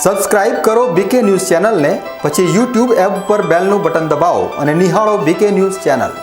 Subscribe કરો બીકે news ચેનલને, પછી YouTube એપ પર બેલનું બટન દબાવો અને નિહાળો બીકે ન્યૂઝ ચેનલ।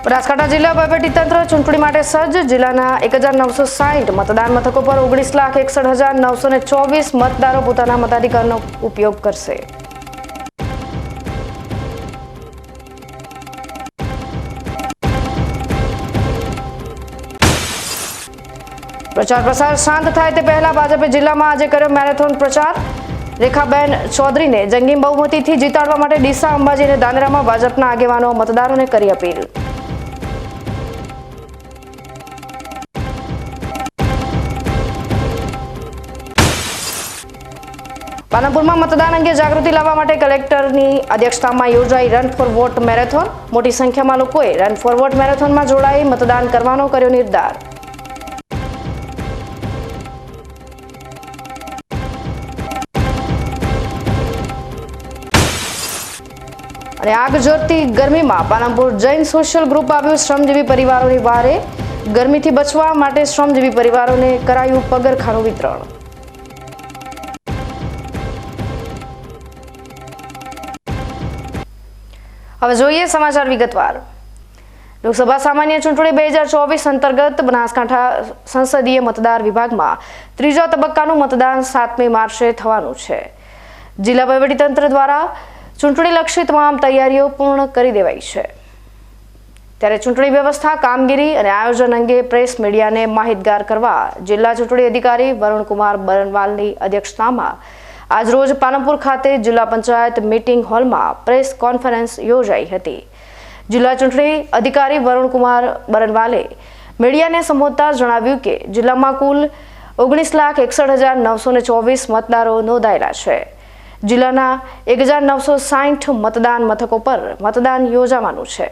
બનાસકાંઠા જિલ્લા વહીવટીતંત્ર ચૂંટણી માટે સજ્જ। જિલ્લાના 1960 મતદાન મથકો પર 19,61,924 મતદારો પોતાના મતાધિકારનો ઉપયોગ કરશે। પ્રચાર પ્રસાર શાંત થાય તે પહેલા ભાજપે જિલ્લામાં આજે કર્યો મેરેથોન પ્રચાર। રેખાબેન ચૌધરીને જંગી બહુમતીથી જીતાડવા માટે ડીસા, અંબાજી અને દાનેરામાં ભાજપના આગેવાનો મતદારોને કરી અપીલ। પાલનપુરમાં મતદાન અંગે જાગૃતિ લાવવા માટે કલેક્ટરની અધ્યક્ષતામાં યોજાઈ રન ફોર વોટ મેરેથોન। મોટી સંખ્યામાં લોકોએ રન ફોર વોટ મેરેથોનમાં જોડાઈ મતદાન કરવાનો કર્યો નિર્ધાર। અને આગ ઝરતી ગરમીમાં પાલનપુર જૈન સોશિયલ ગ્રુપ આવ્યું શ્રમજીવી પરિવારોની વારે। ગરમીથી બચવા માટે શ્રમજીવી પરિવારોને કરાયું પગરખાનું વિતરણ। હવે જોઈએ સમાચાર વિગતવાર। લોકસભા સામાન્ય ચૂંટણી 2024 અંતર્ગત બનાસકાંઠા સંસદીય મતદાર વિભાગમાં ત્રીજા તબક્કાનું મતદાન 7મી માર્ચે થવાનું છે। જિલ્લા વહીવટીતંત્ર દ્વારા ચૂંટણીલક્ષી તમામ તૈયારીઓ પૂર્ણ કરી દેવાઈ છે। ત્યારે ચૂંટણી વ્યવસ્થા, કામગીરી અને આયોજન અંગે પ્રેસ મીડિયાને માહિતગાર કરવા જિલ્લા ચૂંટણી અધિકારી વરુણકુમાર બરનવાલની અધ્યક્ષતામાં આજરોજ પાલનપુર ખાતે જિલ્લા પંચાયત મીટિંગ હોલમાં પ્રેસ કોન્ફરન્સ યોજાઈ હતી। જિલ્લા ચૂંટણી અધિકારી વરુણકુમાર બરનવાલે મીડિયાને સંબોધતા જણાવ્યું કે જિલ્લામાં કુલ 19,61,924 મતદારો નોંધાયેલા છે। જિલ્લાના 1,960 મતદાન મથકો પર મતદાન યોજાવાનું છે।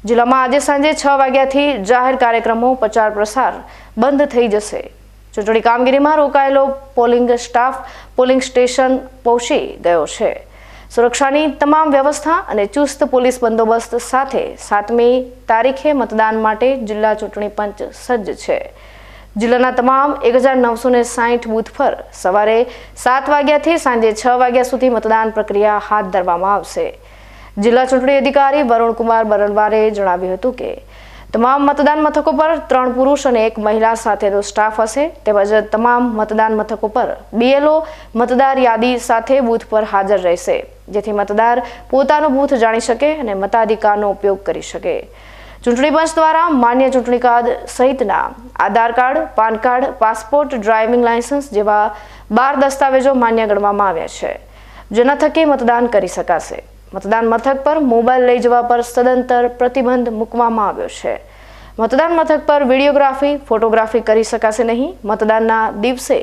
જિલ્લામાં આજે સાંજે 6 વાગ્યાથી જાહેર કાર્યક્રમો, પ્રચાર પ્રસાર બંધ થઈ જશે। ચૂંટણી કામગીરીમાં રોકાયેલો પોલિંગ સ્ટાફ પોલિંગ સ્ટેશન પહોંચી ગયો છે। સુરક્ષાની તમામ વ્યવસ્થા અને ચુસ્ત પોલીસ બંદોબસ્ત સાથે 7મી તારીખે મતદાન માટે જિલ્લા ચૂંટણી પંચ સજ્જ છે। જિલ્લાના તમામ 1,960 બૂથ પર સવારે 7 વાગ્યાથી સાંજે 6 વાગ્યા સુધી મતદાન પ્રક્રિયા હાથ ધરવામાં આવશે। જિલ્લા ચૂંટણી અધિકારી વરુણકુમાર બરનવાલે જણાવ્યું હતું કે તમામ મતદાન મથકો પર 3 પુરુષ અને 1 મહિલા સાથેનો સ્ટાફ હશે। તેમજ તમામ મતદાન મથકો પર BLO મતદાર યાદી સાથે બૂથ પર હાજર રહેશે, જેથી મતદાર પોતાનું બૂથ જાણી શકે અને મતાધિકારનો ઉપયોગ કરી શકે। ચૂંટણી પંચ દ્વારા માન્ય ચૂંટણી કાર્ડ સહિતના Aadhaar card, PAN card, passport, driving licence જેવા 12 દસ્તાવેજો માન્ય ગણવામાં આવ્યા છે, જેના થકી મતદાન કરી શકાશે। મતદાન મથક પર મોબાઈલ લઈ જવા પર સદંતર પ્રતિબંધ મૂકવામાં આવ્યો છે। મતદાન મથક પર વિડીયોગ્રાફી, ફોટોગ્રાફી કરી શકાશે નહીં। મતદાનના દિવસે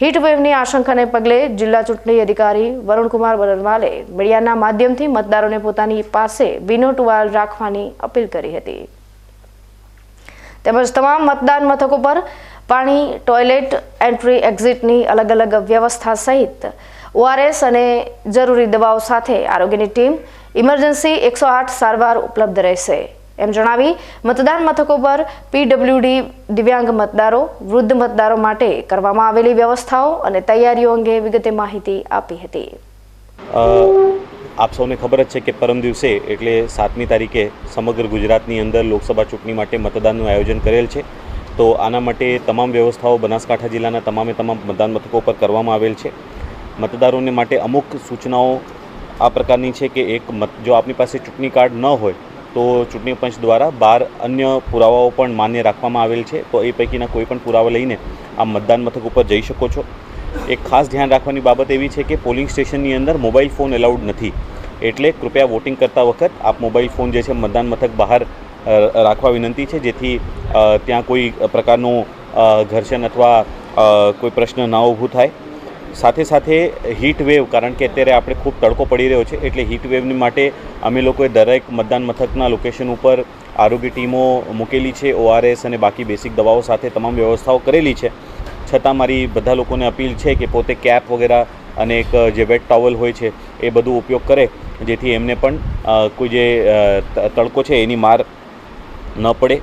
હીટવેવની આશંકાને પગલે જિલ્લા ચૂંટણી અધિકારી વરુણકુમાર બરનવાલે મીડિયાના માધ્યમથી મતદારોને પોતાની પાસે ભીનો ટુવાલ રાખવાની અપીલ કરી હતી। તેમજ તમામ મતદાન મથકો પર પાણી, ટોયલેટ, એન્ટ્રી એક્ઝિટની અલગ અલગ વ્યવસ્થા સહિત ORS અને જરૂરી દવાઓ સાથે આરોગ્યની ટીમ, ઇમરજન્સી 108 સારવાર ઉપલબ્ધ રહેશે એમ જણાવી મતદાન મથકો પર PWD, દિવ્યાંગ મતદારો, વૃદ્ધ મતદારો માટે કરવામાં આવેલી વ્યવસ્થાઓ અને તૈયારીઓ અંગે વિગતે માહિતી આપી હતી। આપ સૌને ખબર જ છે કે પરમ દિવસે એટલે 7મી તારીખે સમગ્ર ગુજરાતની અંદર લોકસભા ચૂંટણી માટે મતદાનનું આયોજન કરેલ છે। તો આના માટે તમામ વ્યવસ્થાઓ બનાસકાંઠા જિલ્લાના તમામે તમામ મતદાન મથકો પર કરવામાં આવેલ છે। મતદારોને માટે અમુક સૂચનાઓ આ પ્રકારની છે કે જો આપની પાસે ચૂંટણી કાર્ડ ન હોય તો ચૂંટણી પંચ દ્વારા 12 અન્ય પુરાવાઓ પણ માન્ય રાખવામાં આવેલ છે, તો એ પૈકીના કોઈ પણ પુરાવા લઈને આ મતદાન મથક ઉપર જઈ શકો છો. એક ખાસ ધ્યાન રાખવાની બાબત એવી છે કે પોલિંગ સ્ટેશનની અંદર મોબાઈલ ફોન એલાઉડ નથી, એટલે કૃપયા વોટિંગ કરતા વખત આપ મોબાઈલ ફોન જે છે મતદાન મથક બહાર રાખવા વિનંતી છે, જેથી ત્યાં કોઈ પ્રકારનું ઘર્ષણ અથવા કોઈ પ્રશ્ન ના ઊભું થાય. સાથે સાથે હીટ વેવ, કારણ કે અત્યારે આપણે ખૂબ તડકો પડી રહ્યો છે, એટલે હીટ વેવની માટે અમે લોકોએ દરેક મતદાન મથકના લોકેશન ઉપર આરોગ્ય ટીમો મૂકેલી છે. ORS અને બાકી બેસિક દવાઓ સાથે તમામ વ્યવસ્થાઓ કરેલી છે. છતાં મારી બધા લોકોને અપીલ છે કે પોતે કેપ વગેરે અને એક જે વેટ ટોવલ હોય છે એ બધું ઉપયોગ કરે, જેથી એમને પણ કોઈ જે તડકો છે એની માર ન પડે.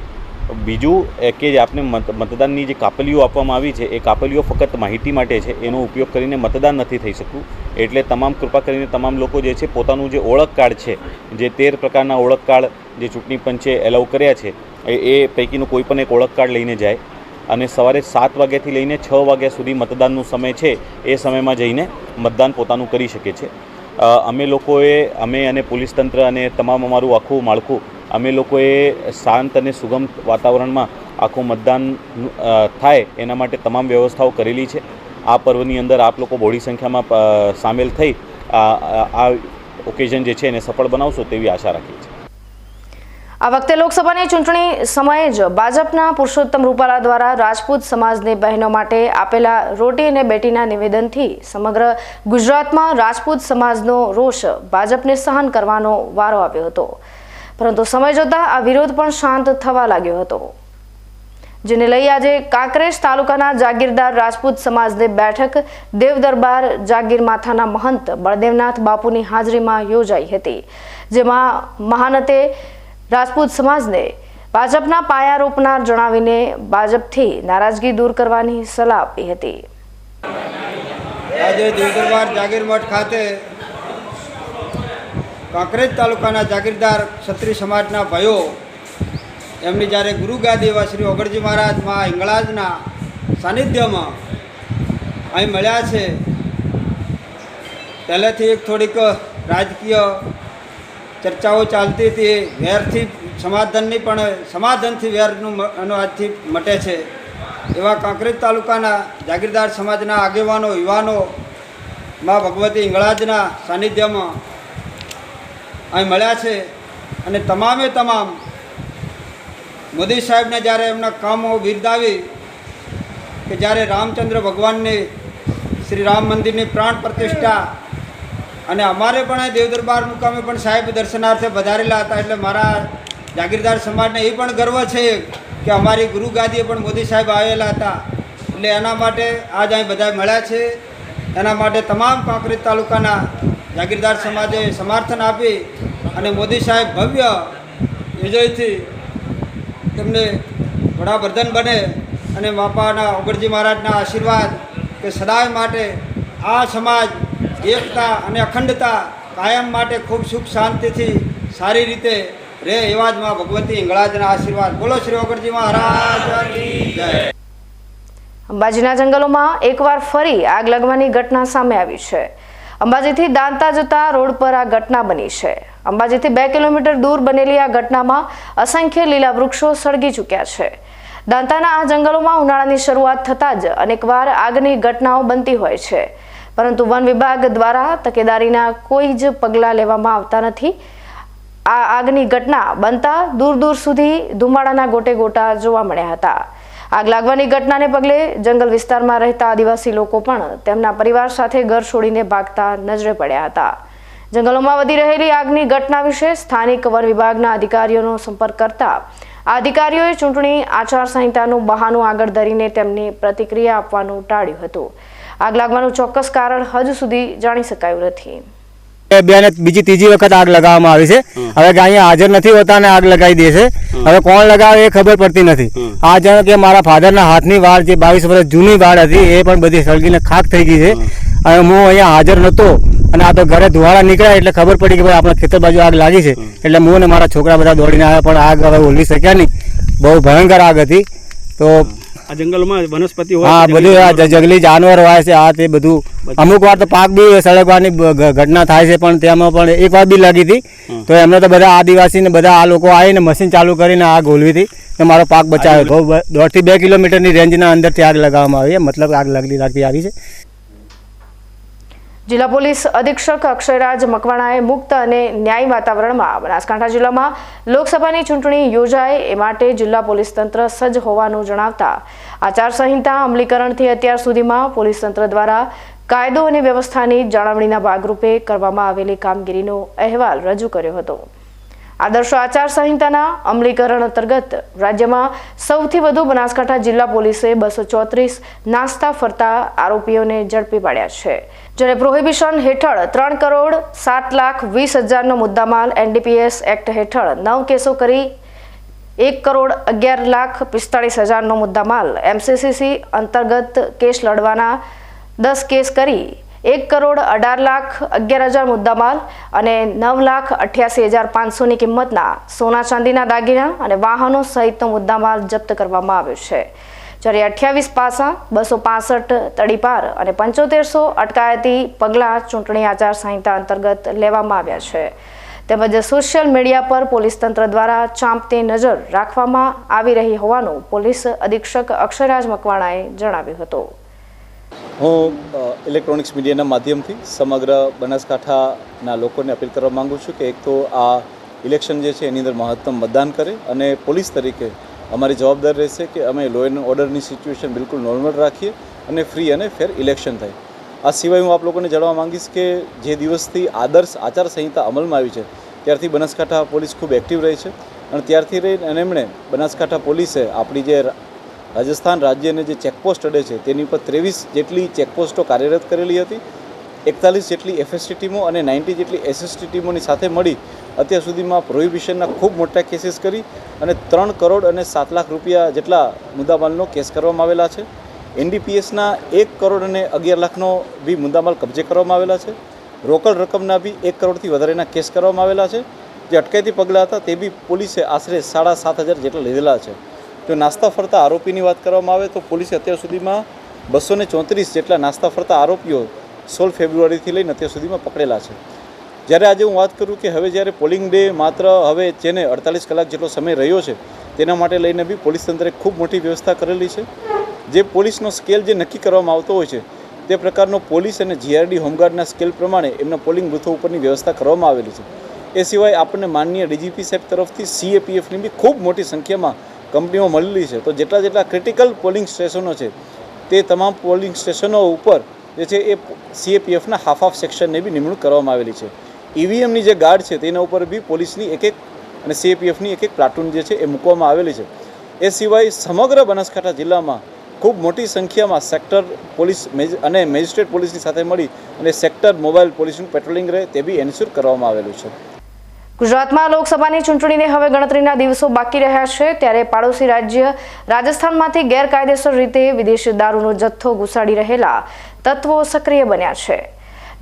બીજું કે જે આપણે મતદાનની જે કાપલીઓ આપવામાં આવી છે એ કાપલીઓ ફક્ત માહિતી માટે છે, એનો ઉપયોગ કરીને મતદાન નથી થઈ શકતું. એટલે કૃપા કરીને તમામ લોકો જે છે પોતાનું જે ઓળખ કાર્ડ છે, જે 13 પ્રકારના ઓળખ કાર્ડ જે ચૂંટણી પંચે એલાઉ કર્યા છે એ પૈકીનું કોઈ પણ એક ઓળખ કાર્ડ લઈને જાય અને સવારે 7 વાગ્યાથી લઈને 6 વાગ્યા સુધી મતદાનનો સમય છે એ સમયમાં જઈને મતદાન પોતાનું કરી શકે છે. અમે અને પોલીસ તંત્ર અને તમામ અમારું આખું માળખું અમે લોકોએ શાંત અને સુગમ વાતાવરણમાં આખું મતદાન થાય એના માટે તમામ વ્યવસ્થાઓ કરેલી છે. આ પર્વની અંદર આપ લોકો બહોળી સંખ્યામાં સામેલ થઈ આ ઓકેઝન જે છે એને સફળ બનાવશો તેવી આશા રાખીએ છીએ. આ વખતે લોકસભાની ચૂંટણી સમયે જ ભાજપના પુરુષોત્તમ રૂપાલા દ્વારા રાજપૂત સમાજની બહેનો માટે આપેલા રોટી અને બેટીના નિવેદનથી સમગ્ર ગુજરાતમાં રાજપૂત સમાજનો રોષ ભાજપને સહન કરવાનો વારો આવ્યો હતો, પરંતુ સમય જતાં આ વિરોધ પણ શાંત થવા લાગ્યો હતો, જેને લઈ આજે કાંકરેજ તાલુકાના જાગીરદાર રાજપૂત સમાજની બેઠક દેવદરબાર જાગીર માથાના મહંત બળદેવનાથ બાપુની હાજરીમાં યોજાઈ હતી, જેમાં મહાનતે રાજપૂત સમાજને ભાજપના પાયા રોપનાર જણાવીને ભાજપથી નારાજગી દૂર કરવાની સલાહ આપી હતી. આજે દેવદરબાર જાગીર મઠ ખાતે કાંકરેજ તાલુકાના જાગીરદાર ક્ષત્રિય સમાજના ભાઈઓ એમની જ્યારે ગુરુગાદી એવા શ્રી ઓગળજી મહારાજ માં હિંગળાજના સાનિધ્યમાં અહીં મળ્યા છે. પહેલેથી એક થોડીક રાજકીય ચર્ચાઓ ચાલતી હતી, વેરથી સમાધાનની પણ સમાધાનથી વેરનું આજથી મટે છે. એવા કાંકરેજ તાલુકાના જાગીરદાર સમાજના આગેવાનો યુવાનો માં ભગવતી હિંગળાજના સાનિધ્યમાં અહીં મળ્યા છે અને તમામે તમામ મોદી સાહેબને જ્યારે એમના કામો બિરદાવી કે જ્યારે રામચંદ્ર ભગવાનની શ્રી રામ મંદિરની પ્રાણ પ્રતિષ્ઠા અને અમારે પણ આ દેવદરબાર મુકામે પણ સાહેબ દર્શનાર્થે વધારેલા હતા, એટલે મારા જાગીરદાર સમાજને એ પણ ગર્વ છે કે અમારી ગુરુગાદીએ પણ મોદી સાહેબ આવેલા હતા. એટલે એના માટે આજ અહીં બધા મળ્યા છે. એના માટે તમામ કાંકરેજ તાલુકાના જાગીરદાર સમાજે સમર્થન આપી અને મોદી સાહેબ ભવ્ય વિજયથી તેમને વડાપ્રધાન બને અને બાપાના ઓગળજી મહારાજના આશીર્વાદ કે સદાય માટે આ સમાજ એકતા અને અખંડતા કાયમ માટે ખૂબ સુખ શાંતિથી સારી રીતે રહે એવા જ માં ભગવતી હિંગળાજના આશીર્વાદ. બોલો શ્રી ઓગળજી મહારાજની જય. અંબાજીના જંગલોમાં એકવાર ફરી આગ લાગવાની ઘટના સામે આવી છે. અંબાજીથી દાંતા જતા રોડ પર આ ઘટના બની છે. અંબાજીથી 2 કિલોમીટર દૂર બનેલી આ ઘટનામાં અસંખ્ય લીલા વૃક્ષો સળગી ચૂક્યા છે. દાંતાના આ જંગલોમાં ઉનાળાની શરૂઆત થતાં જ અનેકવાર આગની ઘટનાઓ બનતી હોય છે, પરંતુ વન વિભાગ દ્વારા તકેદારીના કોઈ જ પગલાં લેવામાં આવતા નથી. આ આગની ઘટના બનતા દૂર દૂર સુધી ધુમાડાના ગોટે ગોટા જોવા મળ્યા હતા. આગ લાગવાની ઘટનાને પગલે જંગલ વિસ્તારમાં રહેતા આદિવાસી લોકો પણ તેમના પરિવાર સાથે ઘર છોડીને ભાગતા નજરે પડ્યા હતા. જંગલોમાં વધી રહેલી આગની ઘટના વિશે સ્થાનિક વન વિભાગના અધિકારીઓનો સંપર્ક કરતા આ અધિકારીઓએ ચૂંટણી આચારસંહિતાનું બહાનું આગળ ધરીને તેમની પ્રતિક્રિયા આપવાનું ટાળ્યું હતું. આગ લાગવાનું ચોક્કસ કારણ હજુ સુધી જાણી શકાયું નથી. બેને બીજી ત્રીજી વખત આગ લગાવવામાં આવી છે. હવે અહીંયા હાજર નથી હોતા અને આગ લગાવી દે છે. હવે કોણ લગાવે એ ખબર પડતી નથી. આ જાણે કે મારા ફાધરના હાથની વાળ જે 22 વર્ષ જૂની વાળ હતી એ પણ બધી સળગીને ખાક થઈ ગઈ છે. અને હું અહીંયા હાજર નહોતો અને આ તો ઘરે ધુવાળા નીકળ્યા એટલે ખબર પડી કે ભાઈ આપણા ખેતર બાજુ આગ લાગી છે. એટલે હું અને મારા છોકરા બધા દોડીને આવ્યા, પણ આગ હવે ઓલવી શક્યા નહીં. બહુ ભયંકર આગ હતી. તો આ જંગલમાં વનસ્પતિ હોય હા, તો બધું આ જંગલી જાનવર હોય છે, આ તે બધું. અમુક વાર તો પાક બી સળગવાની ઘટના થાય છે, પણ તેમાં પણ એક વાર બી લાગી હતી. તો એમને તો બધા આદિવાસી ને બધા આ લોકો આવીને મશીન ચાલુ કરીને આગ ઓલવી હતી, તો મારો પાક બચાવ્યો. 1.5 થી 2 કિલોમીટરની રેન્જના અંદરથી આગ લગાવવામાં આવી છે, મતલબ આગ લાગતી આવી છે. જિલ્લા પોલીસ અધિક્ષક અક્ષયરાજ મકવાણાએ મુક્ત અને ન્યાયી વાતાવરણમાં બનાસકાંઠા જિલ્લામાં લોકસભાની ચૂંટણી યોજાય એ માટે જિલ્લા પોલીસ તંત્ર સજ્જ હોવાનું જણાવતા આચારસંહિતા અમલીકરણથી અત્યાર સુધીમાં પોલીસ તંત્ર દ્વારા કાયદો અને વ્યવસ્થાની જાળવણીના ભાગરૂપે કરવામાં આવેલી કામગીરીનો અહેવાલ રજૂ કર્યો હતો. આદર્શ આચારસંહિતાના અમલીકરણ અંતર્ગત રાજ્યમાં સૌથી વધુ બનાસકાંઠા જિલ્લા પોલીસે 234 નાસ્તા ફરતા આરોપીઓને ઝડપી પાડ્યા છે, જ્યારે પ્રોહિબિશન હેઠળ 3,07,20,000નો મુદ્દામાલ, NDPS એક્ટ હેઠળ 9 કેસો કરી 1,11,45,000નો મુદ્દામાલ, MCCC અંતર્ગત કેસ લડવાના 10 કેસ કરી 1,18,11,000 મુદ્દામાલ અને 9,88,500ની કિંમતના સોના ચાંદીના દાગીના અને વાહનો સહિતનો મુદ્દામાલ જપ્ત કરવામાં આવ્યો છે, જ્યારે 28 પાસા, 265 તડીપાર અને 7500 અટકાયતી પગલાં ચૂંટણી આચારસંહિતા અંતર્ગત લેવામાં આવ્યા છે. તેમજ સોશિયલ મીડિયા પર પોલીસ તંત્ર દ્વારા ચાંપતી નજર રાખવામાં આવી રહી હોવાનું પોલીસ અધિક્ષક અક્ષયરાજ મકવાણાએ જણાવ્યું હતું. હું ઇલેક્ટ્રોનિક્સ મીડિયાના માધ્યમથી સમગ્ર બનાસકાંઠાના લોકોને અપીલ કરવા માગું છું કે એક તો આ ઇલેક્શન જે છે એની અંદર મહત્તમ મતદાન કરે, અને પોલીસ તરીકે અમારી જવાબદારી રહેશે કે અમે લો એન્ડ ઓર્ડરની સિચ્યુએશન બિલકુલ નોર્મલ રાખીએ અને ફ્રી અને ફેર ઇલેક્શન થાય. આ સિવાય હું આપ લોકોને જણાવવા માંગીશ કે જે દિવસથી આદર્શ આચારસંહિતા અમલમાં આવી છે ત્યારથી બનાસકાંઠા પોલીસ ખૂબ એક્ટિવ રહી છે, અને ત્યારથી રહીને એમણે બનાસકાંઠા પોલીસે આપણી જે રાજસ્થાન રાજ્યને જે ચેકપોસ્ટ અડે છે તેની ઉપર 23 જેટલી ચેકપોસ્ટો કાર્યરત કરેલી હતી, 41 જેટલી FST ટીમો અને 90 જેટલી SST ટીમોની સાથે મળી અત્યાર સુધીમાં પ્રોહિબિશનના ખૂબ મોટા કેસીસ કરી અને 3 કરોડ અને 7 લાખ રૂપિયા જેટલા મુદ્દામાલનો કેસ કરવામાં આવેલા છે. NDPSના 1 કરોડ અને 11 લાખનો બી મુદ્દામાલ કબજે કરવામાં આવેલા છે. રોકડ રકમના બી 1 કરોડથી વધારેના કેસ કરવામાં આવેલા છે. જે અટકાયતી પગલાં હતા તે બી પોલીસે આશરે 7,500 જેટલા લીધેલા છે. જો નાસ્તા ફરતા આરોપીની વાત કરવામાં આવે તો પોલીસે અત્યાર સુધીમાં 234 જેટલા નાસ્તા ફરતા આરોપીઓ 16 ફેબ્રુઆરીથી લઈને અત્યાર સુધીમાં પકડેલા છે. જ્યારે આજે હું વાત કરું કે હવે જ્યારે પોલિંગ ડે માત્ર હવે જેને 48 કલાક જેટલો સમય રહ્યો છે તેના માટે લઈને બી પોલીસ તંત્રે ખૂબ મોટી વ્યવસ્થા કરેલી છે. જે પોલીસનો સ્કેલ જે નક્કી કરવામાં આવતો હોય છે તે પ્રકારનો પોલીસ અને GRD હોમગાર્ડના સ્કેલ પ્રમાણે એમના પોલિંગ બૂથો ઉપરની વ્યવસ્થા કરવામાં આવેલી છે. એ સિવાય આપણને માનનીય DGP સાહેબ તરફથી CAPFની બી ખૂબ મોટી સંખ્યામાં કંપનીઓ મળેલી છે. તો જેટલા ક્રિટિકલ પોલિંગ સ્ટેશનો છે તે તમામ પોલિંગ સ્ટેશનો ઉપર જે છે એ CAPFના હાફ સેક્શનને બી નિમણૂક કરવામાં આવેલી છે. EVMની જે ગાર્ડ છે તેના ઉપર બી પોલીસની એક અને CAPFની એક પ્લાટૂન જે છે એ મૂકવામાં આવેલી છે. એ સિવાય સમગ્ર બનાસકાંઠા જિલ્લામાં ખૂબ મોટી સંખ્યામાં સેક્ટર પોલીસ અને મેજિસ્ટ્રેટ પોલીસની સાથે મળી અને સેક્ટર મોબાઈલ પોલીસનું પેટ્રોલિંગ રહે તે બી એન્શ્યોર કરવામાં આવેલું છે. ગુજરાતમાં લોકસભાની ચૂંટણીને હવે ગણતરીના દિવસો બાકી રહ્યા છે, ત્યારે પાડોશી રાજ્ય રાજસ્થાનમાંથી ગેરકાયદેસર રીતે વિદેશી દારૂનો જથ્થો ઘુસાડી રહેલા તત્વો સક્રિય બન્યા છે,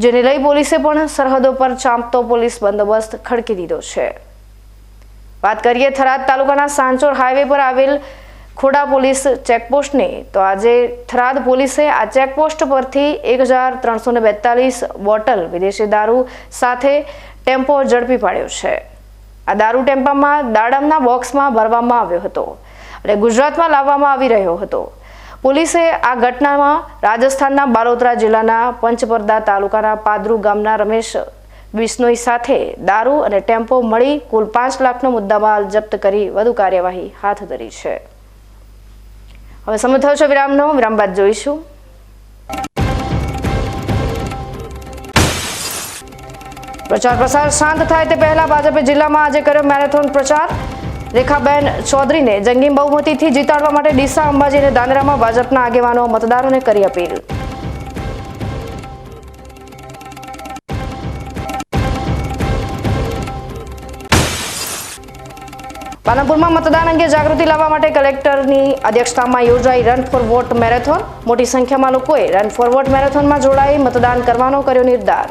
જેને લઈ પોલીસે પણ સરહદો પર ચાંપતો પોલીસ બંદોબસ્ત ખડકી દીધો છે. વાત કરીએ થરાદ તાલુકાના સાંચોર હાઈવે પર આવેલ ખોડા પોલીસ ચેકપોસ્ટની, તો આજે થરાદ પોલીસે આ ચેકપોસ્ટ પરથી 1,342 બોટલ વિદેશી દારૂ સાથે ટેમ્પો ઝડપી પાડ્યો છે. આ દારૂ ટેમ્પામાં દાડમના બોક્સમાં ભરવામાં આવ્યો હતો અને ગુજરાતમાં લાવવામાં આવી રહ્યો હતો. પોલીસે આ ઘટનામાં રાજસ્થાનના બાલોતરા જિલ્લાના પંચપરદા તાલુકાના પાદરુ ગામના રમેશ બિશ્નોઈ સાથે દારૂ અને ટેમ્પો મળી કુલ 5 લાખનો મુદ્દામાલ જપ્ત કરી વધુ કાર્યવાહી હાથ ધરી છે. હવે સમય થયો છે વિરામનો. વિરામ બાદ જોઈશું. પ્રચાર પ્રસાર શાંત થાય તે પહેલા ભાજપે જિલ્લામાં આજે કર્યો મેરેથોન પ્રચાર. રેખાબેન ચૌધરીને જંગી બહુમતીથી જીતાડવા માટે ડીસા, અંબાજી અને દાદરામાં ભાજપના આગેવાનો મતદારોને કરી અપીલ. પાલનપુરમાં મતદાન અંગે જાગૃતિ લાવવા માટે કલેક્ટરની અધ્યક્ષતામાં યોજાઈ રન ફોર વોટ મેરેથોન. મોટી સંખ્યામાં લોકોએ રન ફોર વોટ મેરેથોનમાં જોડાઈ મતદાન કરવાનો કર્યો નિર્ધાર.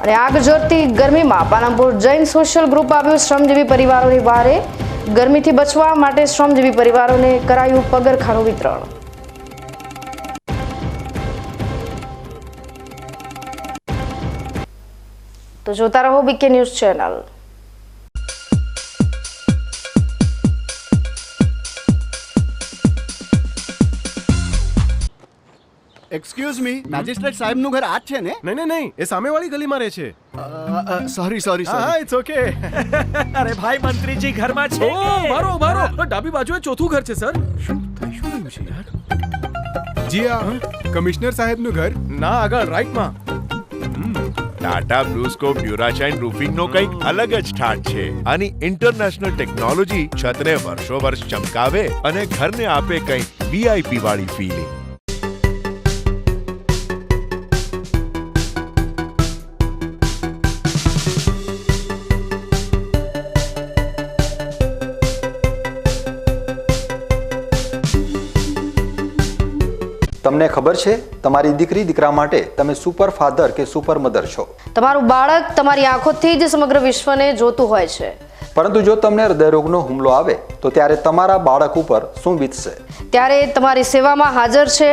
અને આગ ઝરતી ગરમીમાં પાલનપુર જૈન સોશિયલ ગ્રુપ આવ્યું શ્રમજીવી પરિવારોની વારે. ગરમીથી બચવા માટે શ્રમજીવી પરિવારોને કરાયું પગરખાનું વિતરણ. તો જોતા રહો BK news channel. Excuse me, magistrate સાહેબનું ઘર આ જ છે ને? નહીં નહીં નહીં, એ સામેવાળી ગલીમાં રહે છે. સોરી હા ઇટ્સ ઓકે. અરે ભાઈ મંત્રીજી ઘરમાં છે ઓ કે? મારો મારો ડાબી બાજુએ ચોથું ઘર છે સર. શું થયું છે યાર? જી આ કમિશનર સાહેબનું ઘર. ના આગળ રાઈટમાં. ટાટા બ્લુસ્કોપ ડ્યુરાશાઇન રૂફિંગનો કંઈક અલગ જ ઠાઠ છે. આની ઇન્ટરનેશનલ ટેકનોલોજી છતને વર્ષો વર્ષ ચમકાવે અને ઘરને આપે કંઈક વીઆઈપી વાળી ફીલિંગ. તમને ખબર છે તમારી દીકરી દીકરા માટે તમે સુપર ફાધર કે સુપર મધર છો. તમારું બાળક તમારી આંખોથી જ સમગ્ર વિશ્વને જોતું હોય છે. પરંતુ જો તમને હૃદયરોગનો હુમલો આવે તો ત્યારે તમારા બાળક ઉપર શું વીતશે? ત્યારે તમારી સેવામાં હાજર છે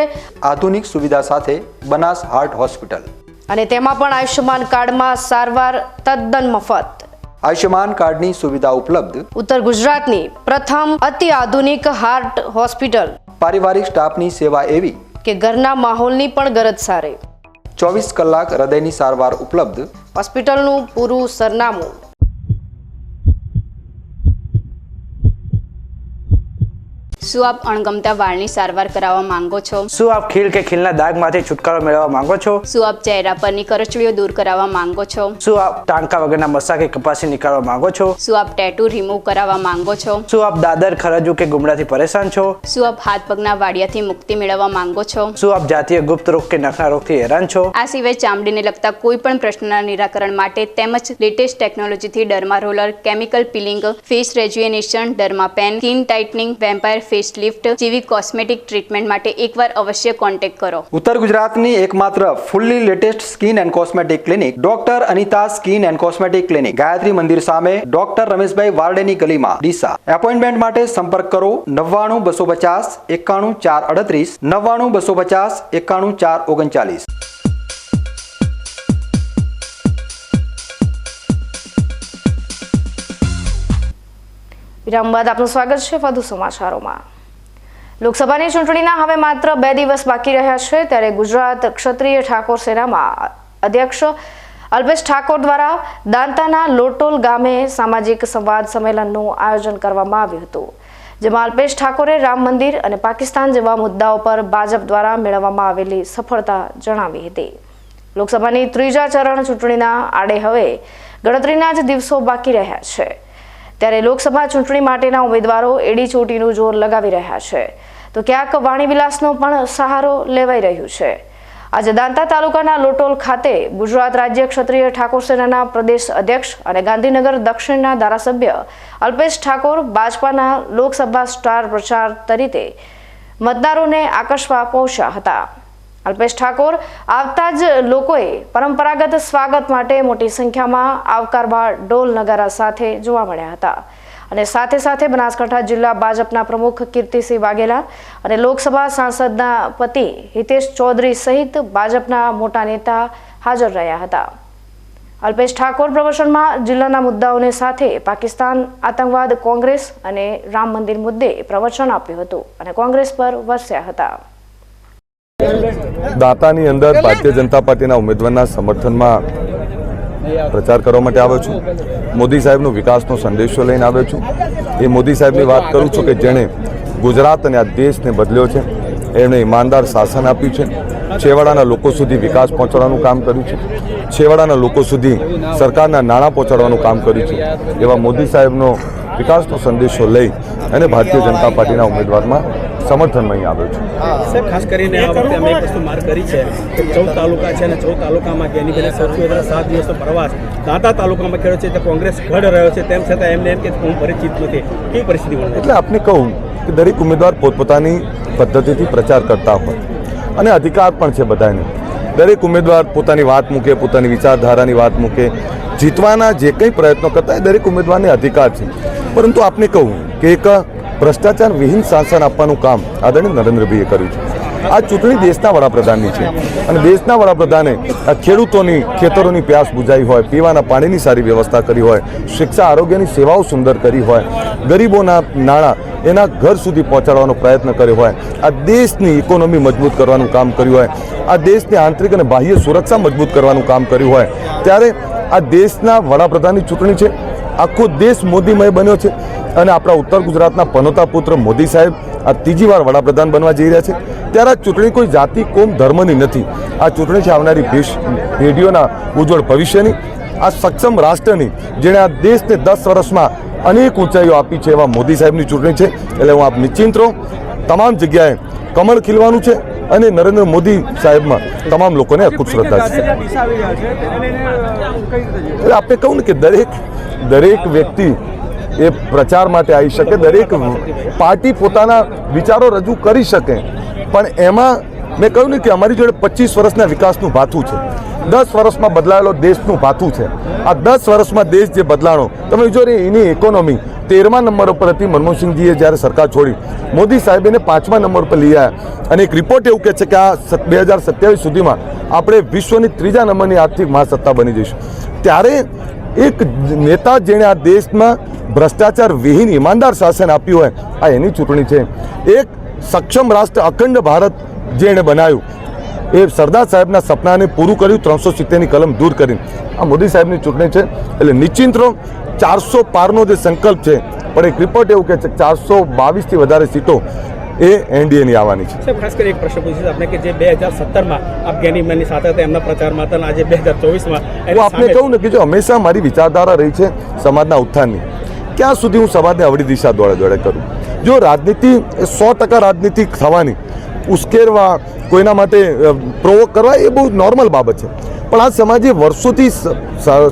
આધુનિક સુવિધા સાથે બનાસ હાર્ટ હોસ્પિટલ. અને તેમાં પણ આયુષ્યમાન કાર્ડમાં સારવાર તદ્દન મફત. આયુષ્યમાન કાર્ડની સુવિધા ઉપલબ્ધ. ઉત્તર ગુજરાતની પ્રથમ અતિ આધુનિક હાર્ટ હોસ્પિટલ. પારિવારિક સ્ટાફની સેવા એવી કે ઘરના માહોલની પણ ગરજ સારે. 24 કલાક હૃદયની સારવાર ઉપલબ્ધ. હોસ્પિટલનું પૂરું સરનામું. શું આપ અણગમતા વાળની સારવાર કરાવવા માંગો છો? શું આપ ખીલ કે ખીલના દાગમાંથી છુટકારો મેળવવા માંગો છો? શું આપ ચહેરા પરની કરચલીઓ દૂર કરાવવા માંગો છો? શું આપ ટાંકા વગરના મસા કે કપાસી નીકાળવા માંગો છો? શું આપ ટેટુ રિમૂવ કરાવવા માંગો છો? શું આપ દાદર ખરજુ કે ગુમડાથી પરેશાન છો? શું આપ હાથ પગના વાડિયાથી મુક્તિ મેળવવા માંગો છો? શું આપ જાતીય ગુપ્ત રોગ કે નખના રોગથી હેરાન છો? આ સિવાય ચામડીને લગતા કોઈ પણ પ્રશ્નના નિરાકરણ માટે તેમજ લેટેસ્ટ ટેકનોલોજીથી derma roller, chemical peeling, face rejuvenation, derma pen, skin tightening, vampire face lift જેવી કોસ્મેટિક ટ્રીટમેન્ટ માટે એકવાર અવશ્ય કોન્ટેક્ટ કરો. ઉત્તર ગુજરાતની એકમાત્ર fully latest skin and cosmetic clinic doctor Anita skin and cosmetic clinic, Gayatri Mandir સામે, ડોક્ટર રમેશભાઈ વારડેની ગલીમાં, ડીસા. એપોઇન્ટમેન્ટ માટે સંપર્ક કરો 99 250 91 438, 99 250 91 439. વિરામ બાદ આપનું સ્વાગત છે વધુ સમાચારોમાં. લોકસભાની ચૂંટણીના હવે માત્ર 2 દિવસ બાકી રહ્યા છે ત્યારે ગુજરાત ક્ષત્રિય ઠાકોર સેનામાં અધ્યક્ષ અલ્પેશ ઠાકોર દ્વારા દાંતાના લોટોલ ગામે સામાજિક સંવાદ સંમેલનનું આયોજન કરવામાં આવ્યું હતું, જેમાં અલ્પેશ ઠાકોરે રામ મંદિર અને પાકિસ્તાન જેવા મુદ્દાઓ પર ભાજપ દ્વારા મેળવવામાં આવેલી સફળતા જણાવી હતી. લોકસભાની ત્રીજા ચરણ ચૂંટણીના આડે હવે ગણતરીના જ દિવસો બાકી રહ્યા છે ત્યારે લોકસભા ચૂંટણી માટેના ઉમેદવારો એડી ચોટીનું જોર લગાવી રહ્યા છે તો ક્યાંક વાણીવિલાસનો પણ સહારો લેવાઈ રહ્યું છે. આજે દાંતા તાલુકાના લોટોલ ખાતે ગુજરાત રાજ્ય ક્ષત્રિય ઠાકોર સેનાના પ્રદેશ અધ્યક્ષ અને ગાંધીનગર દક્ષિણના ધારાસભ્ય અલ્પેશ ઠાકોર ભાજપાના લોકસભા સ્ટાર પ્રચાર તરીકે મતદારોને આકર્ષવા પહોંચ્યા હતા. અલ્પેશ ઠાકોર આવતા જ લોકોએ પરંપરાગત સ્વાગત માટે મોટી સંખ્યામાં આવકારવા ઢોલ નગારા સાથે જોવા મળ્યા હતા અને સાથે સાથે બનાસકાંઠા જિલ્લા ભાજપના પ્રમુખ કીર્તિસિંહ વાઘેલા અને લોકસભા સાંસદના પતિ હિતેશ ચૌધરી સહિત ભાજપના મોટા નેતા હાજર રહ્યા હતા. અલ્પેશ ઠાકોર પ્રવચનમાં જિલ્લાના મુદ્દાઓને સાથે પાકિસ્તાન, આતંકવાદ, કોંગ્રેસ અને રામ મંદિર મુદ્દે પ્રવચન આપ્યું હતું અને કોંગ્રેસ પર વરસ્યા હતા. દાંતાની અંદર ભારતીય જનતા પાર્ટીના ઉમેદવારના સમર્થનમાં પ્રચાર કરવા માટે આવ્યો છું. મોદી સાહેબનો વિકાસનો સંદેશો લઈને આવ્યો છું. એ મોદી સાહેબની વાત કરું છું કે જેણે ગુજરાત અને આ દેશને બદલ્યો છે. એમણે ઈમાનદાર શાસન આપ્યું છે. છેવાડાના લોકો સુધી વિકાસ પહોંચાડવાનું કામ કર્યું છે. છેવાડાના લોકો સુધી સરકારના નાણાં પહોંચાડવાનું કામ કર્યું છે. એવા મોદી સાહેબનો વિકાસનો સંદેશો લઈ અને ભારતીય જનતા પાર્ટીના ઉમેદવારમાં સમર્થનમાં અહીં આવ્યો છું. સાહેબ, ખાસ કરીને આ વખતે અમે એક વસ્તુ માર્ક કરી છે કે 14 તાલુકા છે અને 14 તાલુકામાં જેની બેને સૌથી વધારે 7 દિવસનો પ્રવાસ દાંતા તાલુકામાં કર્યો છે. તો કોંગ્રેસ ગઢ રહ્યો છે, તેમ છતાં એમને એમ કે હું પરિચિત નથી. કેવી પરિસ્થિતિ બને? એટલે આપને કહું કે દરેક ઉમેદવાર પોતપોતાની પદ્ધતિથી પ્રચાર કરતા હોય અને અધિકાર પણ છે બધાને. દરેક ઉમેદવાર પોતાની વાત મૂકે, પોતાની વિચારધારાની વાત મૂકે, જીતવાના જે કંઈ પ્રયત્નો કરતા એ દરેક ઉમેદવારને અધિકાર છે. પરંતુ આપને કહું કે એક ભ્રષ્ટાચાર વિહીન શાસન આપવાનું કામ આદરણીય નરેન્દ્રભાઈએ કર્યું છે. આ ચૂંટણી દેશના વડાપ્રધાનની છે અને દેશના વડાપ્રધાને આ ખેડૂતોની ખેતરોની પ્યાસ બુજાવી હોય, પીવાના પાણીની સારી વ્યવસ્થા કરી હોય, શિક્ષા આરોગ્યની સેવાઓ સુંદર કરી હોય, ગરીબોના નાણાં એના ઘર સુધી પહોંચાડવાનો પ્રયત્ન કર્યો હોય, આ દેશની ઇકોનોમી મજબૂત કરવાનું કામ કર્યું હોય, આ દેશની આંતરિક અને બાહ્ય સુરક્ષા મજબૂત કરવાનું કામ કર્યું હોય, ત્યારે આ દેશના વડાપ્રધાનની ચૂંટણી છે. આખો દેશ મોદીમય બન્યો છે અને આપણા ઉત્તર ગુજરાતના પનોતા પુત્ર મોદી સાહેબ આ ત્રીજી વાર વડાપ્રધાન બનવા જઈ રહ્યા છે. ત્યારે આ ચૂંટણી કોઈ જાતિ, કોમ, ધર્મની નથી. આ ચૂંટણી છે આવનારી પેઢીઓના ઉજ્જવળ ભવિષ્યની, આ સક્ષમ રાષ્ટ્રની, જેણે આ દેશને 10 વર્ષમાં અનેક ઊંચાઈઓ આપી છે, એવા મોદી સાહેબની ચૂંટણી છે. એટલે હું આપ નિશ્ચિંત રહો. તમામ જગ્યાએ કમળ ખીલવાનું છે અને નરેન્દ્ર મોદી સાહેબમાં તમામ લોકોને અકૂટ શ્રદ્ધા છે. એટલે આપણે કહું ને કે દરેક વ્યક્તિ એ પ્રચાર માટે આવી શકે, દરેક પાર્ટી પોતાના વિચારો રજૂ કરી શકે, પણ એમાં મેં કહ્યું ને કે અમારી જોડે 25 વર્ષના વિકાસનું ભાથું છે, 10 વર્ષમાં બદલાયેલો દેશનું ભાથું છે. આ 10 વર્ષમાં દેશ જે બદલાણો તમે જો એની ઇકોનોમી 13મા નંબર ઉપર હતી. મનમોહનસિંહજીએ જ્યારે સરકાર છોડી, મોદી સાહેબ એને 5મા નંબર પર લઈ આવ્યા અને એક રિપોર્ટ એવું કહે છે કે આ 2027 સુધીમાં આપણે વિશ્વની 3જા નંબરની આર્થિક મહાસત્તા બની જઈશું. ત્યારે એક નેતા જેણે આ દેશમાં ભ્રષ્ટાચાર વિહીન ઈમાનદાર શાસન આપ્યું હોય, આ એની ચૂંટણી છે. એક સક્ષમ રાષ્ટ્ર અખંડ ભારત જેણે બનાવ્યું, એ સરદાર સાહેબના સપનાને પૂરું કર્યું, 370ની કલમ દૂર કરીને. આ મોદી સાહેબની ચૂંટણી છે. એટલે નિશ્ચિંત રહો. 400 પારનો જે સંકલ્પ છે, પણ એક રિપોર્ટ એવું કહે છે 422થી વધારે સીટો એ એનડીએની આવવાની છે. ખાસ કરી એક પ્રશ્ન પૂછીશ આપણે કે જે 2017માં આપ ગેનીમેનની સાથે હતા, એમના પ્રચારમાં હતા, અને આજે 2024માં હું આપને કહું ને કે જો હંમેશા મારી વિચારધારા રહી છે સમાજના ઉત્થાનની. ક્યાં સુધી હું સમાજને અવળી દિશા દોડે કરું? જો રાજનીતિ 100% રાજનીતિ થવાની, ઉશ્કેરવા, કોઈના માટે પ્રોવોક કરવા, એ બહુ નોર્મલ બાબત છે. પણ આ સમાજે વર્ષોથી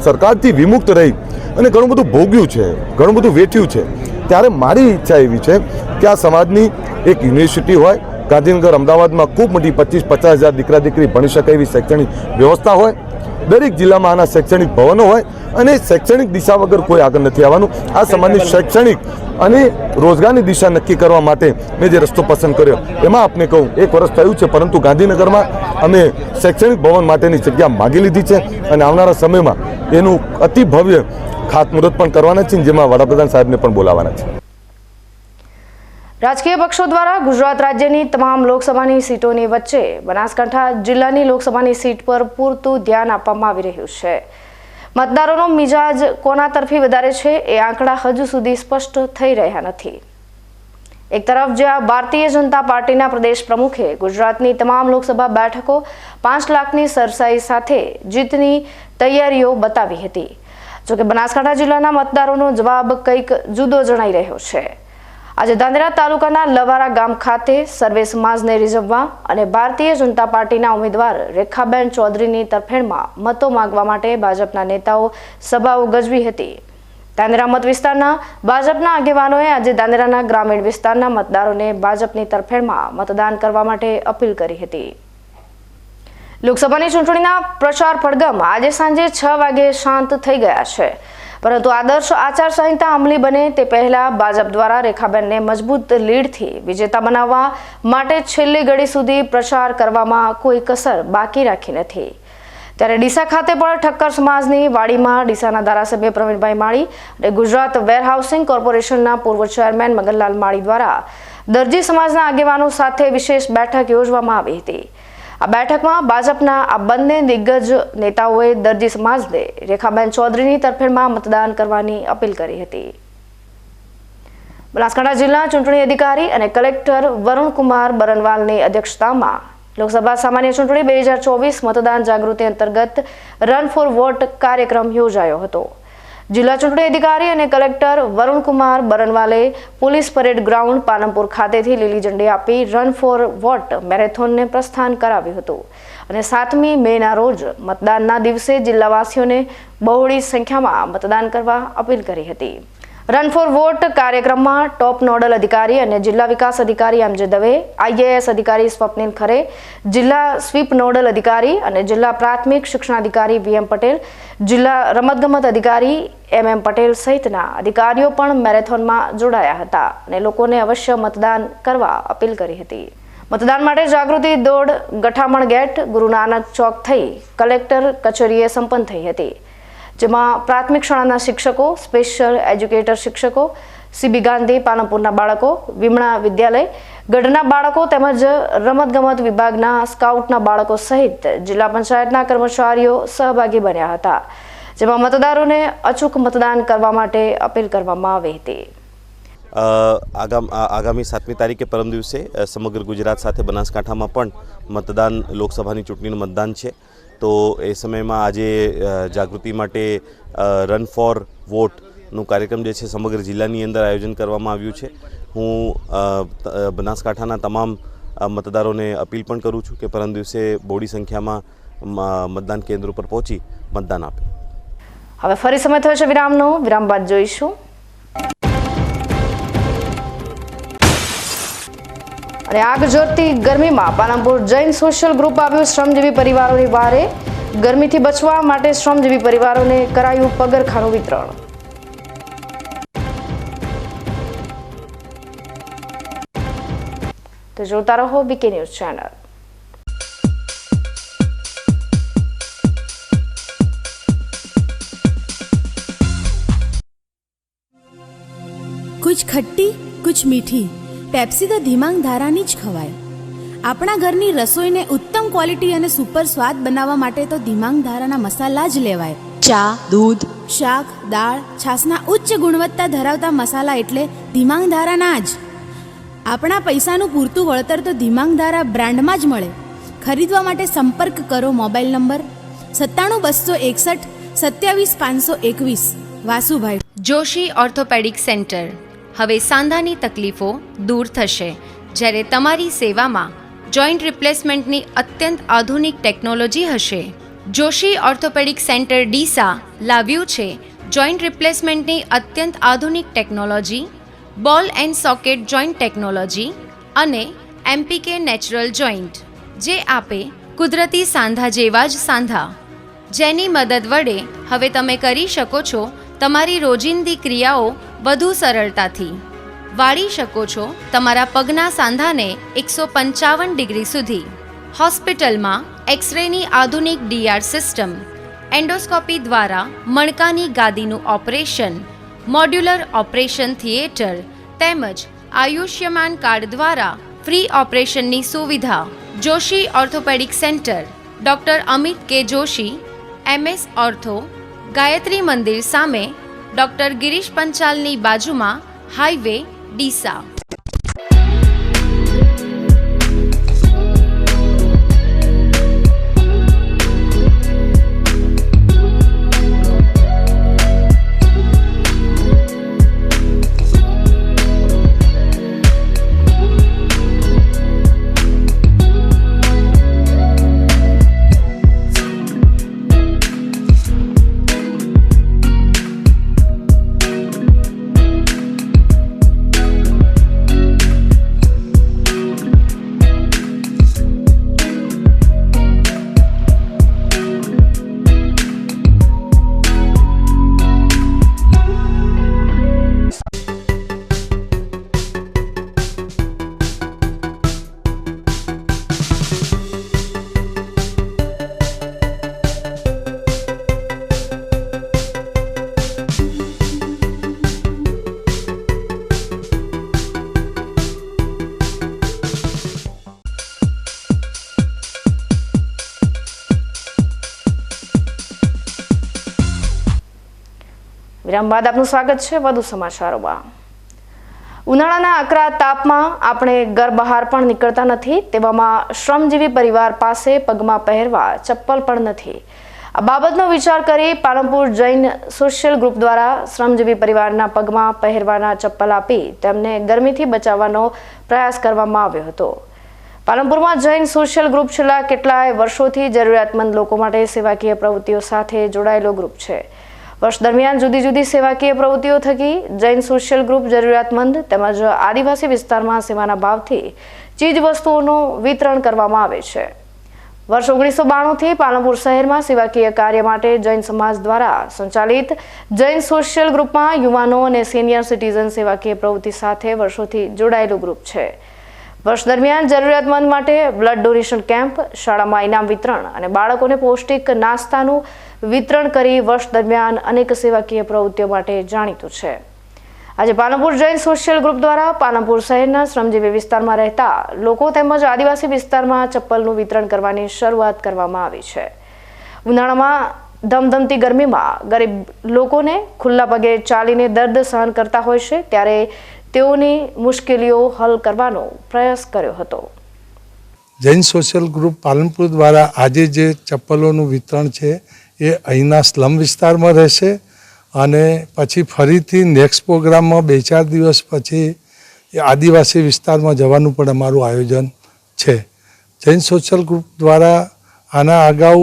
સરકારથી વિમુક્ત રહી અને ઘણું બધું ભોગ્યું છે, ઘણું બધું વેઠ્યું છે. ત્યારે મારી ઈચ્છા એવી છે કે આ સમાજની એક યુનિવર્સિટી હોય, ગાંધીનગર, અમદાવાદમાં ખૂબ મોટી 25-50 હજાર દીકરા દીકરી ભણી શકે એવી શૈક્ષણિક વ્યવસ્થા હોય, દરેક જિલ્લામાં આના શૈક્ષણિક ભવનો હોય અને શૈક્ષણિક દિશા વગર કોઈ આગળ નથી આવવાનું. આ સમાજની શૈક્ષણિક અને રોજગારની દિશા નક્કી કરવા માટે મેં જે રસ્તો પસંદ કર્યો, એમાં આપને કહું 1 વર્ષ થયું છે, પરંતુ ગાંધીનગરમાં અમે શૈક્ષણિક ભવન માટેની જગ્યા માગી લીધી છે અને આવનારા સમયમાં એનું અતિ ભવ્ય ખાતમુહૂર્ત પણ કરવાના છે, જેમાં વડાપ્રધાન સાહેબને પણ બોલાવવાના છે. રાજકીય પક્ષો દ્વારા ગુજરાત રાજ્યની તમામ લોકસભાની સીટોની વચ્ચે બનાસકાંઠા જિલ્લાની લોકસભાની સીટ પર પૂરતું ધ્યાન આપવામાં આવી રહ્યું છે. મતદારોનો મિજાજ કોના તરફી વધારે છે એ આંકડા હજુ સુધી સ્પષ્ટ થઈ રહ્યા નથી. એક તરફ જ્યાં ભારતીય જનતા પાર્ટીના પ્રદેશ પ્રમુખે ગુજરાતની તમામ લોકસભા બેઠકો 5 લાખની સરસાઈ સાથે જીતની તૈયારીઓ બતાવી હતી, જોકે બનાસકાંઠા જિલ્લાના મતદારોનો જવાબ કંઈક જુદો જણાઈ રહ્યો છે. આજે ધાનેરા તાલુકાના લવારા ગામ ખાતે સર્વે સમાજને રીઝવવા અને ભારતીય જનતા પાર્ટીના ઉમેદવાર રેખાબેન ચૌધરીની તરફેણમાં મતો માંગવા માટે ભાજપના નેતાઓ સભાઓ ગજવી હતી. ધાનેરા મત વિસ્તારના ભાજપના આગેવાનોએ આજે ધાનેરાના ગ્રામીણ વિસ્તારના મતદારોને ભાજપની તરફેણમાં મતદાન કરવા માટે અપીલ કરી હતી. લોકસભાની ચૂંટણીના પ્રચાર પડઘમ આજે સાંજે 6 વાગે શાંત થઈ ગયા છે, પરંતુ આદર્શ આચારસંહિતા અમલી બને તે પહેલા ભાજપ દ્વારા રેખાબેનને મજબૂત લીડથી વિજેતા બનાવવા માટે છેલ્લી ઘડી સુધી પ્રચાર કરવામાં કોઈ કસર બાકી રાખી નથી. ત્યારે ડીસા ખાતે પણ ઠક્કર સમાજની વાડીમાં ડીસાના ધારાસભ્ય પ્રવીણભાઈ માળી અને ગુજરાત વેરહાઉસિંગ કોર્પોરેશનના પૂર્વ ચેરમેન મગનલાલ માળી દ્વારા દરજી સમાજના આગેવાનો સાથે વિશેષ બેઠક યોજવામાં આવી હતી. આ બેઠકમાં ભાજપના આ બંને દિગ્ગજ નેતાઓએ દરજી સમાજને રેખાબેન ચૌધરીની તરફેણમાં મતદાન કરવાની અપીલ કરી હતી. બનાસકાંઠા જિલ્લા ચૂંટણી અધિકારી અને કલેક્ટર વરુણકુમાર બરનવાલની અધ્યક્ષતામાં લોકસભા સામાન્ય ચૂંટણી 2024 મતદાન જાગૃતિ અંતર્ગત રન ફોર વોટ કાર્યક્રમ યોજાયો હતો. જિલ્લા ચૂંટણી અધિકારી અને કલેક્ટર વરુણકુમાર બરનવાલે પોલીસ પરેડ ગ્રાઉન્ડ પાલનપુર ખાતેથી લીલી ઝંડી આપી રન ફોર વોટ મેરેથોનને પ્રસ્થાન કરાવ્યું હતું અને 7મી મેના રોજ મતદાનના દિવસે જિલ્લાવાસીઓને બહોળી સંખ્યામાં મતદાન કરવા અપીલ કરી હતી. રન ફોર વોટ કાર્યક્રમમાં ટોપ નોડલ અધિકારી અને જિલ્લા વિકાસ અધિકારી એમ જે દવે, IAS અધિકારી સ્વપ્નિલ ખરે, જિલ્લા સ્વીપ નોડલ અધિકારી અને જિલ્લા પ્રાથમિક શિક્ષણાધિકારી VM પટેલ, જિલ્લા રમતગમત અધિકારી MM પટેલ સહિતના અધિકારીઓ પણ મેરેથોનમાં જોડાયા હતા અને લોકોને અવશ્ય મતદાન કરવા અપીલ કરી હતી. મતદાન માટે જાગૃતિ દોડ ગઠામણ ગેટ, ગુરુ નાનક ચોક થઈ કલેક્ટર કચેરીએ સંપન્ન થઈ હતી, જેમાં પ્રાથમિક શાળાના શિક્ષકો, સ્પેશિયલ એજ્યુકેટર શિક્ષકો, CB ગાંધી પાલનપુરના બાળકો, વિમણા વિદ્યાલય ગઢના બાળકો તેમજ રમતગમત વિભાગના સ્કાઉટના બાળકો સહિત જિલ્લા પંચાયતના કર્મચારીઓ સહભાગી બન્યા હતા, જેમાં મતદારોને અચૂક મતદાન કરવા માટે અપીલ કરવામાં આવી હતી. આગામી 7મી તારીખે પરમ દિવસે સમગ્ર ગુજરાત સાથે બનાસકાંઠામાં પણ મતદાન, લોકસભાની ચૂંટણીનું મતદાન છે. તો એ સમયમાં આજે જાગૃતિ માટે રન ફોર વોટનું કાર્યક્રમ જે છે સમગ્ર જિલ્લાની અંદર આયોજન કરવામાં આવ્યું છે. હું બનાસકાંઠાના તમામ મતદારોને અપીલ પણ કરું છું કે પરમ દિવસે બહોળી સંખ્યામાં મતદાન કેન્દ્ર પર પહોંચી મતદાન આપે. હવે ફરી સમય થયો છે વિરામનો. વિરામ બાદ જોઈશું. અને આગ ઝરતી ગરમીમાં પાલનપુર જૈન સોશિયલ ગ્રુપ આવ્યું શ્રમજીવી પરિવારોની વારે. ગરમીથી બચવા માટે શ્રમજીવી પરિવારોને કરાયું પગરખાનું વિતરણ. તો જોતા રહો BK ન્યૂઝ ચેનલ. कुछ खट्टी कुछ मीठी पेप्सी तो धीमांग धारानी ज खवाय. આપણા ઘરની રસોઈને ઉત્તમ ક્વોલિટી અને સુપર સ્વાદ બનાવવા માટે તો ધીમાંગ ધારાના મસાલા જ લેવાય. ચા, દૂધ, શાક, દાળ, છાશના ઉચ્ચ ગુણવત્તા ધરાવતા મસાલા એટલે ધીમાંગ ધારાના જ. આપણા પૈસાનું પૂરતું વળતર તો ધીમાંગ ધારા બ્રાન્ડમાં જ મળે. ખરીદવા માટે સંપર્ક કરો mobile number 97 261 27 521. Vasubhai. Joshi orthopaedic centre. હવે સાંધાની તકલીફો દૂર થશે જ્યારે તમારી સેવામાં જોઈન્ટ રિપ્લેસમેન્ટની અત્યંત આધુનિક ટેકનોલોજી હશે. જોશી ઓર્થોપેડિક સેન્ટર ડીસા લાવ્યું છે જોઈન્ટ રિપ્લેસમેન્ટની અત્યંત આધુનિક ટેકનોલોજી, બોલ એન્ડ સોકેટ જોઈન્ટ ટેકનોલોજી અને MPK નેચરલ જોઈન્ટ, જે આપે કુદરતી સાંધા જેવા જ સાંધા, જેની મદદ વડે હવે તમે કરી શકો છો તમારી રોજિંદી ક્રિયાઓ વધુ સરળતાથી. વાળી શકો છો તમારા પગના સાંધાને 155 ડિગ્રી સુધી. હોસ્પિટલમાં એક્સરેની આધુનિક DR સિસ્ટમ, એન્ડોસ્કોપી દ્વારા મણકાની ગાદીનું ઓપરેશન, મોડ્યુલર ઓપરેશન થિયેટર તેમજ આયુષ્યમાન કાર્ડ દ્વારા ફ્રી ઓપરેશનની સુવિધા. Joshi orthopaedic centre, doctor Amit K Joshi, MS ortho, Gayatri Mandir સામે, ડૉક્ટર ગિરીશ પંચાલની બાજુમાં, હાઈવે, ડીસા. વિરામ બાદ આપનું સ્વાગત છે વધુ સમાચારોમાં. ઉનાળાના અકરા તાપમાં આપણે ઘર બહાર પણ નીકળતા નથી, તેવામાં શ્રમજીવી પરિવાર પાસે પગમાં પહેરવા ચપ્પલ પણ નથી. આ બાબતનો વિચાર કરી પાલનપુર જૈન સોશિયલ ગ્રુપ દ્વારા શ્રમજીવી પરિવારના પગમાં પહેરવાના ચપ્પલ આપી તેમને ગરમીથી બચાવવાનો પ્રયાસ કરવામાં આવ્યો હતો. પાલનપુરમાં જૈન સોશિયલ ગ્રુપ છેલ્લા કેટલાય વર્ષોથી જરૂરિયાતમંદ લોકો માટે સેવાકીય પ્રવૃત્તિઓ સાથે જોડાયેલો ગ્રુપ છે. વર્ષ દરમિયાન જુદી જુદી સેવાકીય પ્રવૃત્તિઓ થકી જૈન સોશિયલ ગ્રુપ જરૂરિયાતમંદ તેમજ આદિવાસી વિસ્તારમાં સેવાના ભાવથી ચીજ વસ્તુઓનું વિતરણ કરવામાં આવે છે. વર્ષ 1992થી પાલનપુર શહેરમાં સેવાકીય કાર્ય માટે જૈન સમાજ દ્વારા સંચાલિત જૈન સોશિયલ ગ્રુપમાં યુવાનો અને સિનિયર સિટીઝન સેવાકીય પ્રવૃત્તિ સાથે વર્ષોથી જોડાયેલું ગ્રુપ છે. વર્ષ દરમિયાન જરૂરિયાતમંદ માટે બ્લડ ડોનેશન કેમ્પ, શાળામાં ઇનામ વિતરણ અને બાળકોને પૌષ્ટિક નાસ્તાનું વિતરણ કરી વર્ષ દરમિયાન અનેક સેવાકીય પ્રવૃત્તિઓ માટે જાણીતું છે. આજે પાલનપુર જૈન સોશિયલ ગ્રુપ દ્વારા પાલનપુર શહેરના શ્રમજીવી વિસ્તારમાં રહેતા લોકો તેમજ આદિવાસી વિસ્તારમાં ચપ્પલનું વિતરણ કરવાની શરૂઆત કરવામાં આવી છે. ઉનાળામાં ધમધમતી ગરમીમાં ગરીબ લોકોને ખુલ્લા પગે ચાલીને દર્દ સહન કરતા હોય છે, ત્યારે તેઓની મુશ્કેલીઓ હલ કરવાનો પ્રયાસ કર્યો હતો. જૈન સોશિયલ ગ્રુપ પાલનપુર દ્વારા આજે જે ચપ્પલોનું વિતરણ છે એ અહીંના સ્લમ વિસ્તારમાં રહેશે અને પછી ફરીથી નેક્સ્ટ પ્રોગ્રામમાં 2-4 દિવસ પછી આદિવાસી વિસ્તારમાં જવાનું પણ અમારું આયોજન છે. જૈન સોશિયલ ગ્રુપ દ્વારા આના અગાઉ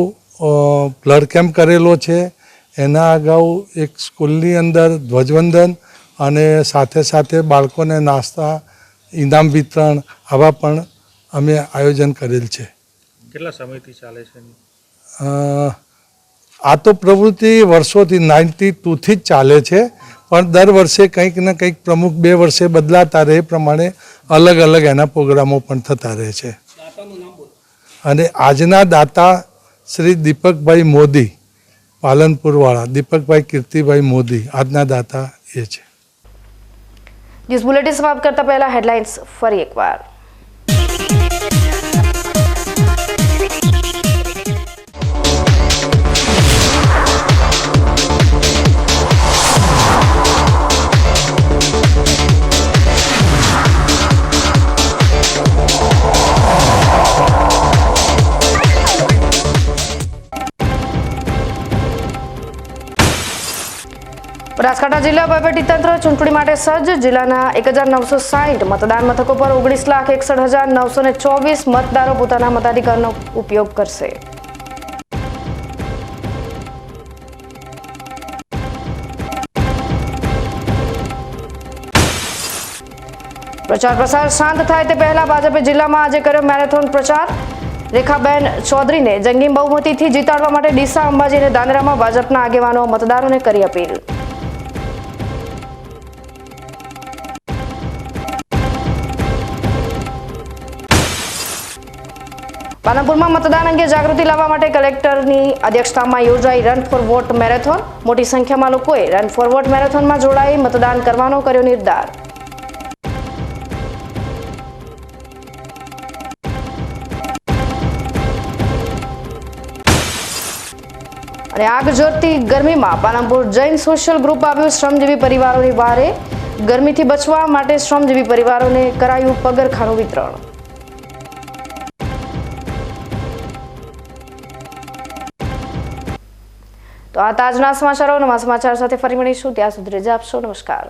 બ્લડ કેમ્પ કરેલો છે, એના અગાઉ એક સ્કૂલની અંદર ધ્વજવંદન અને સાથે સાથે બાળકોને નાસ્તા, ઇનામ વિતરણ આવા પણ અમે આયોજન કરેલ છે. કેટલા સમયથી ચાલે છે? આ તો પ્રવૃત્તિ વર્ષોથી 92થી જ ચાલે છે, પણ દર વર્ષે કંઈક ને કંઈક પ્રમુખ 2 વર્ષે બદલાતા રહે, એ પ્રમાણે અલગ અલગ એના પ્રોગ્રામો પણ થતા રહે છે. અને આજના દાતા શ્રી દીપકભાઈ મોદી, પાલનપુરવાળા દીપકભાઈ કીર્તિભાઈ મોદી આજના દાતા એ છે. ન્યૂઝ બુલેટિન સમાપ્ત કરતા પહેલા હેડલાઇન્સ ફરી એકવાર. બનાસકાંઠા જિલ્લા વહીવટીતંત્ર ચૂંટણી માટે સજ્જ. જિલ્લાના 1960 મતદાન મથકો પર 19,61,924 મતદારો પોતાના મતાધિકારનો ઉપયોગ કરશે. પ્રચાર પ્રસાર શાંત થાય તે પહેલા ભાજપે જિલ્લામાં આજે કર્યો મેરેથોન પ્રચાર. રેખાબેન ચૌધરીને જંગી બહુમતીથી જીતાડવા માટે ડીસા, અંબાજી અને દાનેરામાં ભાજપના આગેવાનો મતદારોને કરી અપીલ. પાલનપુરમાં મતદાન અંગે જાગૃતિ લાવવા માટે કલેક્ટરની અધ્યક્ષતામાં યોજાઈ રન ફોર વોટ મેરેથોન. મોટી સંખ્યામાં લોકોએ રન ફોર વોટ મેરેથોનમાં જોડાઈ મતદાન કરવાનો કર્યો નિર્ધાર. અને આગ ઝરતી ગરમીમાં પાલનપુર જૈન સોશિયલ ગ્રુપ આવ્યું શ્રમજીવી પરિવારોની વારે. ગરમીથી બચવા માટે શ્રમજીવી પરિવારોને કરાયું પગરખાનું વિતરણ. તો આ તાજના સમાચારો. નવા સમાચાર સાથે ફરી મળીશું. ત્યાં સુધી રજા આપશો. નમસ્કાર.